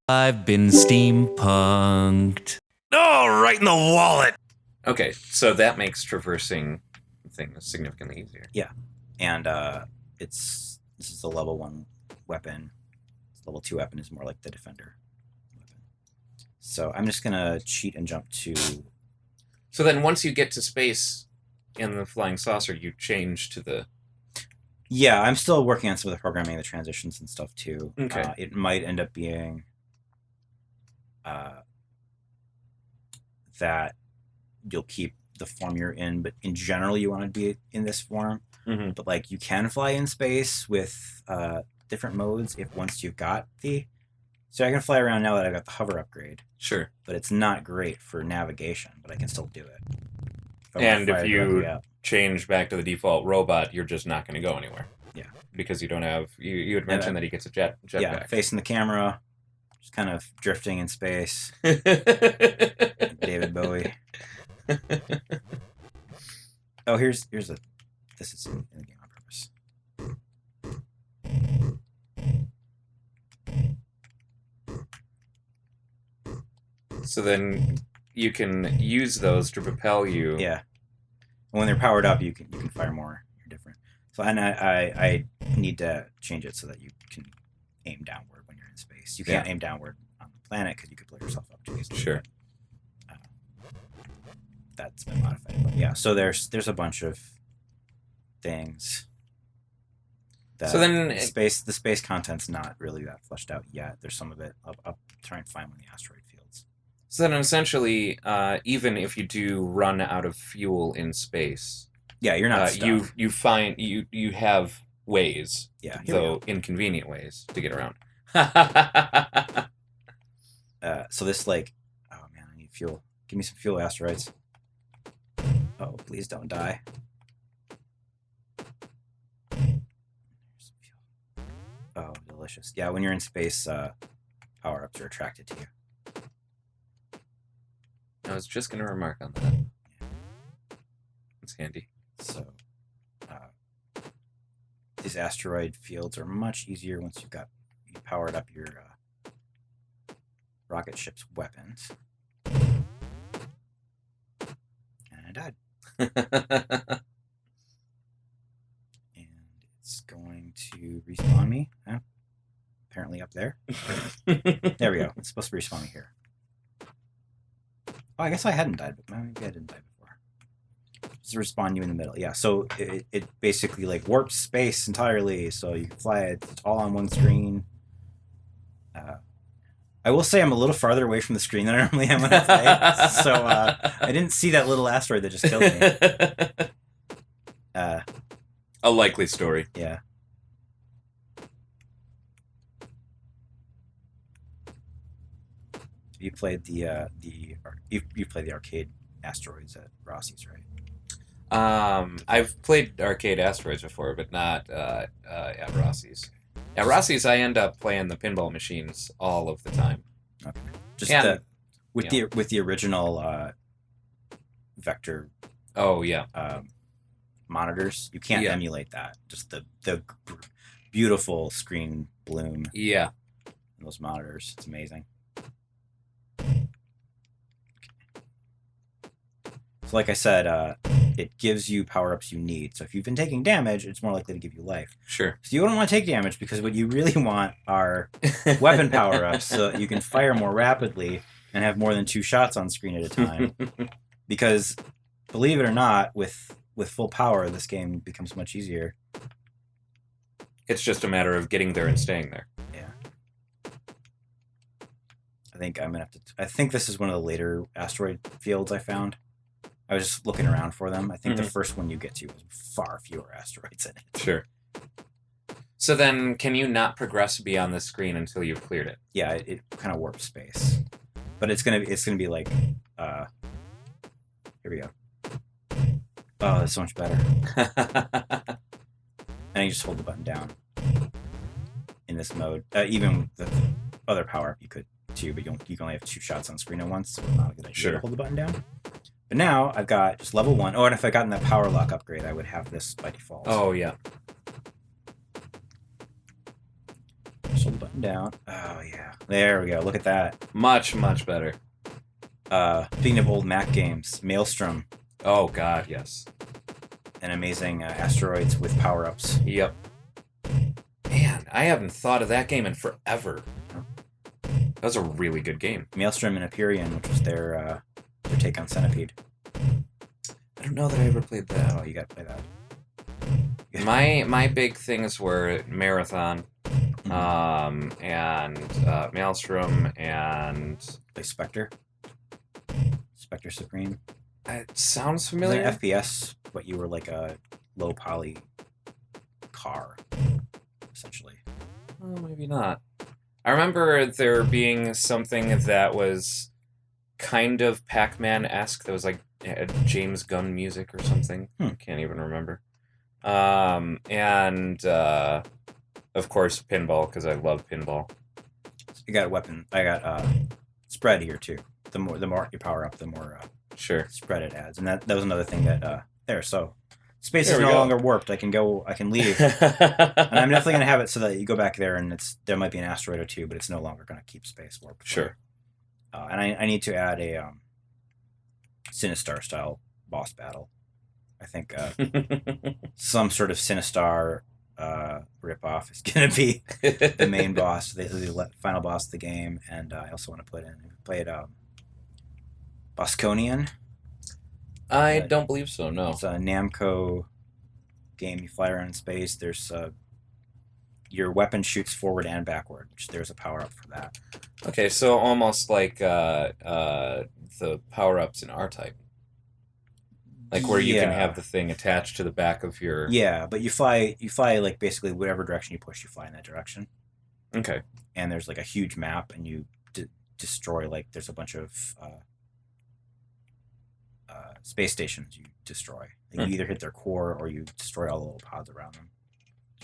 I've been steampunked. Oh, right in the wallet. Okay, so that makes traversing things significantly easier. Yeah, and this is the level 1 weapon. Level 2 weapon is more like the defender weapon. So I'm just gonna cheat and jump to. So then, once you get to space in the flying saucer, you change to the. Yeah, I'm still working on some of the programming, the transitions and stuff too. Okay. It might end up being that you'll keep the form you're in, but in general you want to be in this form. Mm-hmm. But like you can fly in space with different modes if once you've got the. So I can fly around now that I got the hover upgrade. Sure. But it's not great for navigation, but I can still do it. And if you change back to the default robot, you're just not going to go anywhere. Yeah. Because you don't have... You had mentioned that he gets a jetpack. Yeah, facing the camera, just kind of drifting in space. David Bowie. Oh, here's a... This is in the game on purpose. So then you can use those to propel you. Yeah. When they're powered up, you can fire more. You're different. So and I need to change it so that you can aim downward when you're in space. You can't aim downward on the planet because you could blow yourself up too easily. Sure. That's been modified. But yeah, so there's a bunch of things. So then the space content's not really that fleshed out yet. There's some of it. I'll try and find one in the asteroid fields. So then essentially, even if you do run out of fuel in space, yeah, you're not stuck. You find you have ways, though inconvenient ways to get around. So this like, oh man, I need fuel. Give me some fuel, asteroids. Oh, please don't die. Oh, delicious. Yeah, when you're in space, power-ups are attracted to you. I was just going to remark on that. It's handy. So, these asteroid fields are much easier once you powered up your rocket ship's weapons. And I died. And it's going to respawn me. Apparently up there. There we go. It's supposed to respawn me here. Oh, I guess I hadn't died, but maybe I didn't die before. Just respawn you in the middle. Yeah, so it basically like warps space entirely, so you can fly it. It's all on one screen. I will say I'm a little farther away from the screen than I normally am when I play, so I didn't see that little asteroid that just killed me. A likely story. Yeah. You played you played the arcade asteroids at Rossi's, right? I've played arcade asteroids before, but not at Rossi's. At Rossi's, I end up playing the pinball machines all of the time. Okay. Just with the original vector. Oh yeah. Monitors, you can't emulate that. Just the beautiful screen bloom. Yeah. Those monitors, it's amazing. So like I said, it gives you power-ups you need. So if you've been taking damage, it's more likely to give you life. Sure. So you don't want to take damage because what you really want are weapon power-ups so that you can fire more rapidly and have more than 2 shots on screen at a time. Because, believe it or not, with full power, this game becomes much easier. It's just a matter of getting there and staying there. Yeah. I think I'm gonna have to. I think this is one of the later asteroid fields I found. I was just looking around for them. I think the first one you get to has far fewer asteroids in it. Sure. So then, can you not progress beyond the screen until you've cleared it? Yeah, it kind of warps space, but it's gonna be like, here we go. Oh, that's so much better. And you just hold the button down in this mode. Even the other power up you could too, but you can only have 2 shots on screen at once, so it's not a good idea to hold the button down. But now I've got just level 1. Oh, and if I gotten that power lock upgrade, I would have this by default. Oh yeah. Just hold the button down. Oh yeah, there we go. Look at that. Much better. Speaking of old Mac games, Maelstrom, Oh God, yes. and amazing asteroids with power-ups. Yep. Man, I haven't thought of that game in forever. That was a really good game. Maelstrom and Empyrean, which was their take on Centipede. I don't know that I ever played that. Oh, you gotta play that. My big things were Marathon, and Maelstrom, and Play Spectre. Spectre Supreme. it sounds Was familiar. an FPS, but you were like a low poly car, essentially. Oh, maybe not. I remember there being something that was kind of Pac-Man-esque. That was like James Gunn music or something. Can't even remember. And of course pinball, because I love pinball. You got a weapon. I got spread here too. The more you power up, the more Sure. spread it adds, and that was another thing that there. So space There is we no go. longer warped. I can leave, and I'm definitely gonna have it so that you go back there, and there might be an asteroid or two, but it's no longer gonna keep space warped. Sure. And I need to add a Sinistar style boss battle. I think some sort of Sinistar ripoff is gonna be the main boss, the final boss of the game, and I also want to play it Bosconian. I don't believe so. No. It's a Namco game. You fly around in space. There's your weapon shoots forward and backward, which there's a power up for that. Okay, so almost like the power-ups in R-Type. Like where you can have the thing attached to the back of your... Yeah, but you fly like basically whatever direction you push, you fly in that direction. Okay. And there's like a huge map, and you destroy, like, there's a bunch of space stations you destroy. Like, you either hit their core or you destroy all the little pods around them.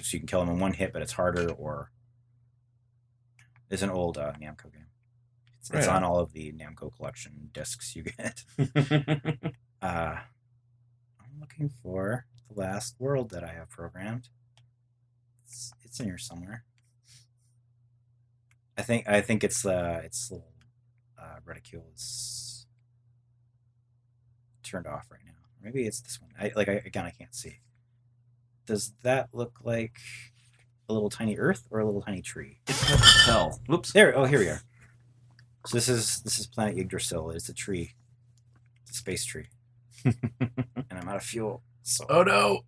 So you can kill them in one hit, but it's harder, or... It's an old Namco game. It's on all of the Namco collection discs you get. I'm looking for the last world that I have programmed. It's in here somewhere. I think it's little reticule is turned off right now. Maybe it's this one. I can't see. Does that look like a little tiny Earth or a little tiny tree? It's hard to tell. Whoops. There. Oh, here we are. So this is planet Yggdrasil. It's a tree. It's a space tree. And I'm out of fuel. So Oh no!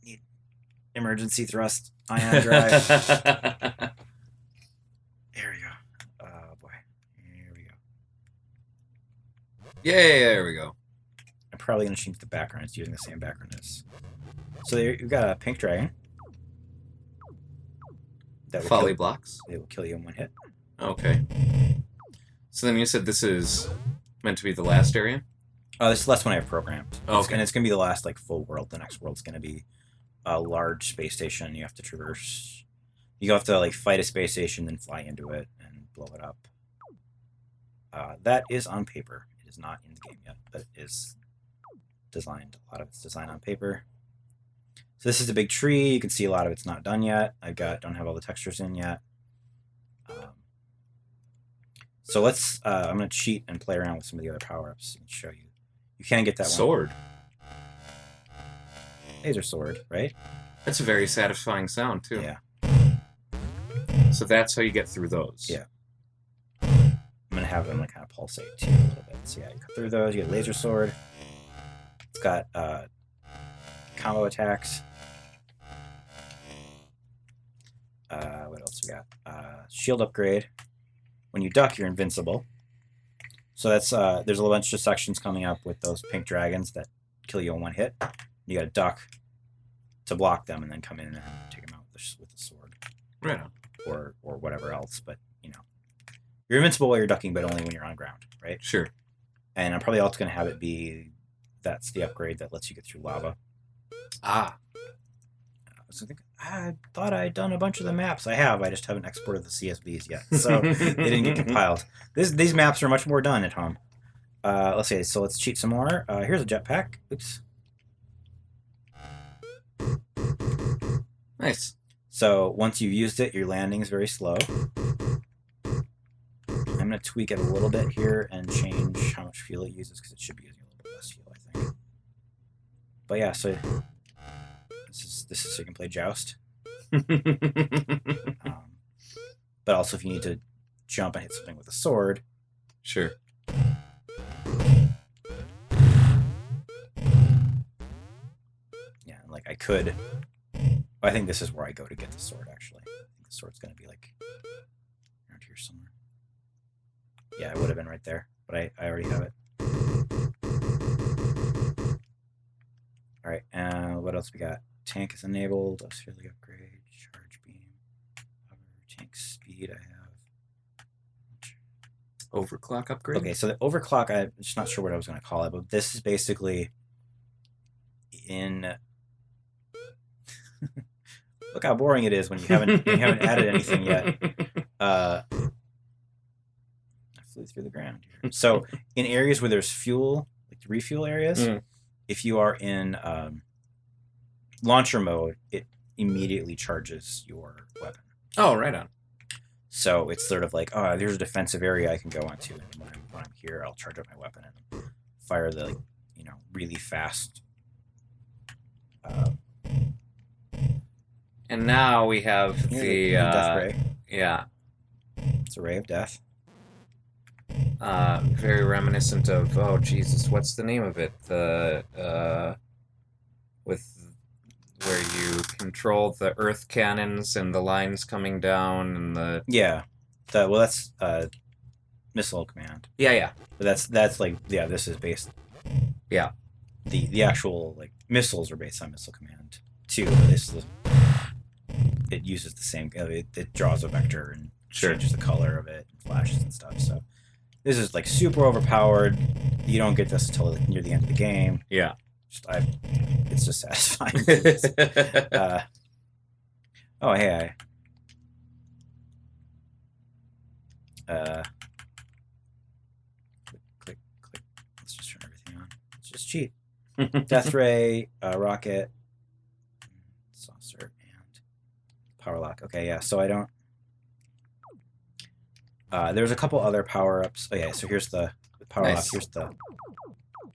need emergency thrust ion drive. There we go. Oh boy. Here we go. Yay! There we go. I'm probably gonna change the background. It's using the same background as. So there, you've got a pink dragon. That will Folly kill, blocks. it will kill you in one hit. Okay. So then you said this is meant to be the last area? Oh, this is the last one I have programmed. Okay. And it's gonna be the last like full world. The next world's gonna be a large space station. You have to traverse. You have to like fight a space station, then fly into it and blow it up. That is on paper. It is not in the game yet, but it is designed. A lot of it's designed on paper. So this is a big tree. You can see a lot of it's not done yet. Don't have all the textures in yet. So let's. I'm gonna cheat and play around with some of the other power-ups and show you. You can get that Sword. laser sword, right? That's a very satisfying sound too. Yeah. So that's how you get through those. Yeah. I'm gonna have them like kind of pulsate too a little bit. So yeah, you cut through those. You get laser sword. It's got combo attacks. What else we got? Shield upgrade. When you duck, you're invincible. So that's there's a bunch of sections coming up with those pink dragons that kill you in one hit. You got to duck to block them, and then come in and take them out with the sword, Right on. or whatever else. But you know, you're invincible while you're ducking, but only when you're on ground, right? Sure. And I'm probably also going to have it be that's the upgrade that lets you get through lava. Ah. So I thought I'd done a bunch of the maps. I have. I just haven't exported the CSVs yet, so they didn't get compiled. These maps are much more done at home. Let's see. So let's cheat some more. Here's a jetpack. Oops. Nice. So once you've used it, your landing is very slow. I'm going to tweak it a little bit here and change how much fuel it uses because it should be using a little bit less fuel, I think. But yeah, so this is so you can play Joust. But also if you need to jump and hit something with a sword. Sure. Yeah, like I could. I think this is where I go to get the sword, actually. I think the sword's going to be like around here somewhere. Yeah, it would have been right there, but I already have it. All right, what else we got? Tank is enabled. Auxiliary upgrade. Charge beam. Hover, tank speed. I have. Overclock upgrade? Okay, so the overclock, I'm just not sure what I was going to call it, but this is basically in. Look how boring it is when you haven't added anything yet. I flew through the ground here. So in areas where there's fuel, like the refuel areas, if you are in launcher mode, it immediately charges your weapon. Oh, right on. So it's sort of like, oh, there's a defensive area I can go onto, and when I'm here, I'll charge up my weapon and fire the really fast. And now we have the death ray. Yeah. It's a ray of death. Very reminiscent of, oh Jesus, what's the name of it? The with where you control the earth cannons and the lines coming down and the that's missile command. Yeah. But that's like this is based. Yeah. The actual like missiles are based on missile command too. It uses the same. It draws a vector and changes the color of it, and flashes and stuff. So this is like super overpowered. You don't get this until near the end of the game. Yeah. It's just satisfying. Oh hey. Click. Let's just turn everything on. Let's just cheat. Death ray, rocket, saucer, and power lock. Okay, yeah. So I don't. There's a couple other power ups. Oh yeah. So here's the power lock. Here's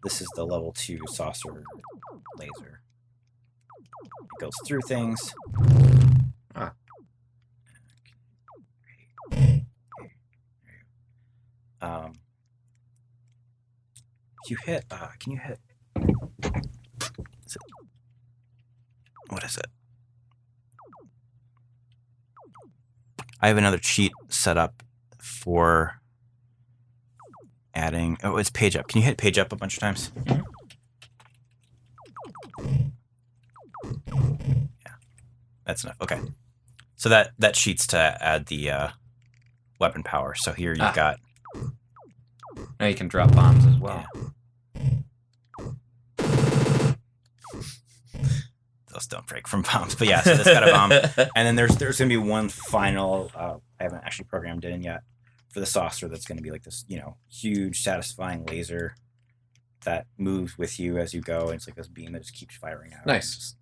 this is the level 2 saucer laser. It goes through things. Ah. You hit. Can you hit? What is it? I have another cheat set up for adding. Oh, it's page up. Can you hit page up a bunch of times? Yeah, that's enough. Okay, so that cheats to add the weapon power. So here you've got. Now you can drop bombs as well. Yeah. Those don't break from bombs, but yeah. So that's got a bomb, and then there's gonna be one final. I haven't actually programmed it in yet for the saucer. That's gonna be like this, huge, satisfying laser that moves with you as you go, and it's like this beam that just keeps firing out. Nice.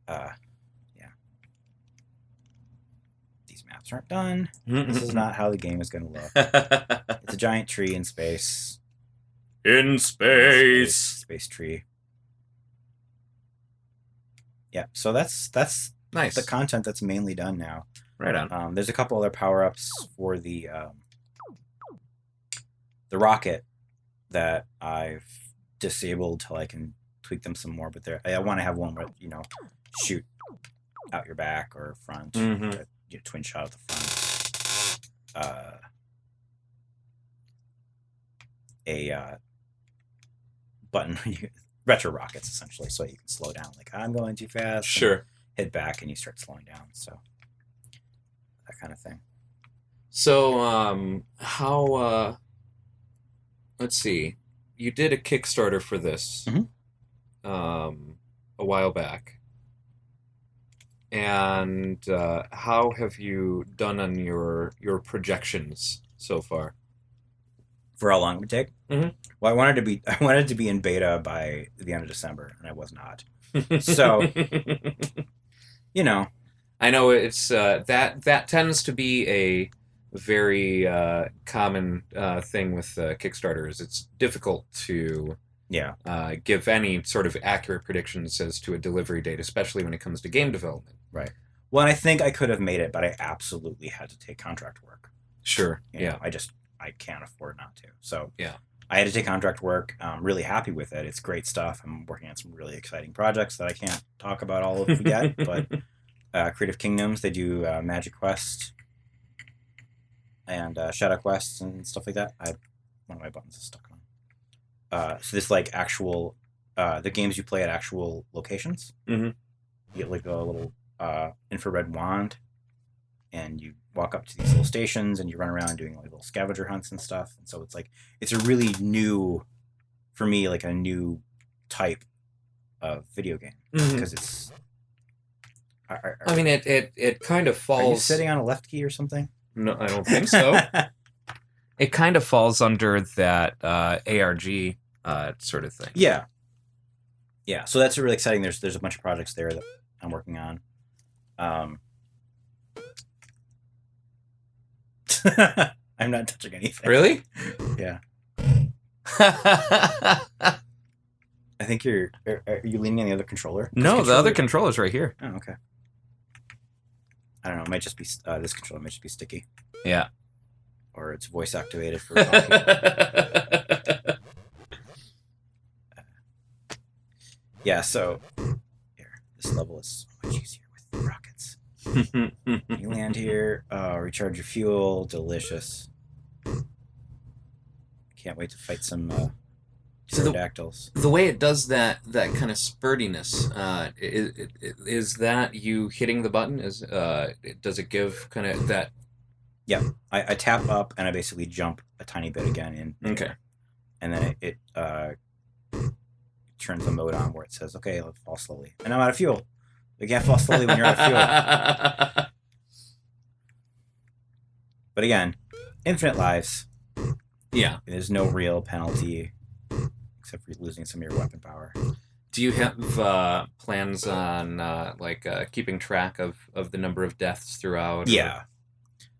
Yeah. These maps aren't done. This is not how the game is gonna look. It's a giant tree in space. In space. Space tree. Yeah, so that's Nice. the content that's mainly done now. Right on. There's a couple other power-ups for the rocket that I've disabled till I can tweak them some more. But I want to have one where shoot out your back or front, twin shot at the front. A button. Retro rockets essentially, so you can slow down. Like I'm going too fast. Sure. Hit back and you start slowing down. So that kind of thing. So how? Let's see. You did a Kickstarter for this a while back, and how have you done on your projections so far? For how long it would take? Mm-hmm. Well, I wanted to be in beta by the end of December, and I was not. So, I know it's that tends to be a very common thing with Kickstarters. It's difficult to Yeah. give any sort of accurate predictions as to a delivery date, especially when it comes to game development. Right. Well, and I think I could have made it, but I absolutely had to take contract work. Sure. You know, Yeah. I can't afford not to. So Yeah. I had to take contract work. I'm really happy with it. It's great stuff. I'm working on some really exciting projects that I can't talk about all of yet, but Creative Kingdoms, they do Magic Quest and Shadow Quest and stuff like that. One of my buttons is stuck on. So this like actual the games you play at actual locations. Mhm. You get like a little infrared wand, and you walk up to these little stations, and you run around doing like little scavenger hunts and stuff. And so it's a really new, for me, like a new type of video game because it's. I mean, it kind of falls. Are you sitting on a left key or something? No, I don't think so. It kind of falls under that ARG sort of thing. Yeah. Yeah. So that's really exciting. There's a bunch of projects there that I'm working on. I'm not touching anything. Really? Yeah. I think are you leaning on the other controller? No, the other controller's right here. Oh, okay. I don't know. It might just be this controller might just be sticky, Yeah. or it's voice activated for talking. Yeah. So here, this level is so much easier with the rockets. You land here. Recharge your fuel. Delicious. Can't wait to fight some pterodactyls. The way it does that kind of spurtiness, is that you hitting the button? Does it give kind of that? Yeah, I tap up and I basically jump a tiny bit again in. Okay. And then it turns the mode on where it says, "Okay, let's fall slowly." And I'm out of fuel. You can't fall slowly when you're out of fuel. But again, infinite lives. Yeah. There's no real penalty except for losing some of your weapon power. Do you have plans on keeping track of the number of deaths throughout? Yeah.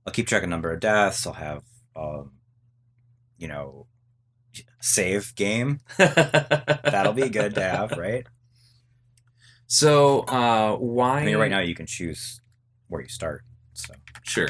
I'll keep track of number of deaths. I'll have, save game. That'll be good to have, right? So, why? I mean, right now you can choose where you start. So Sure.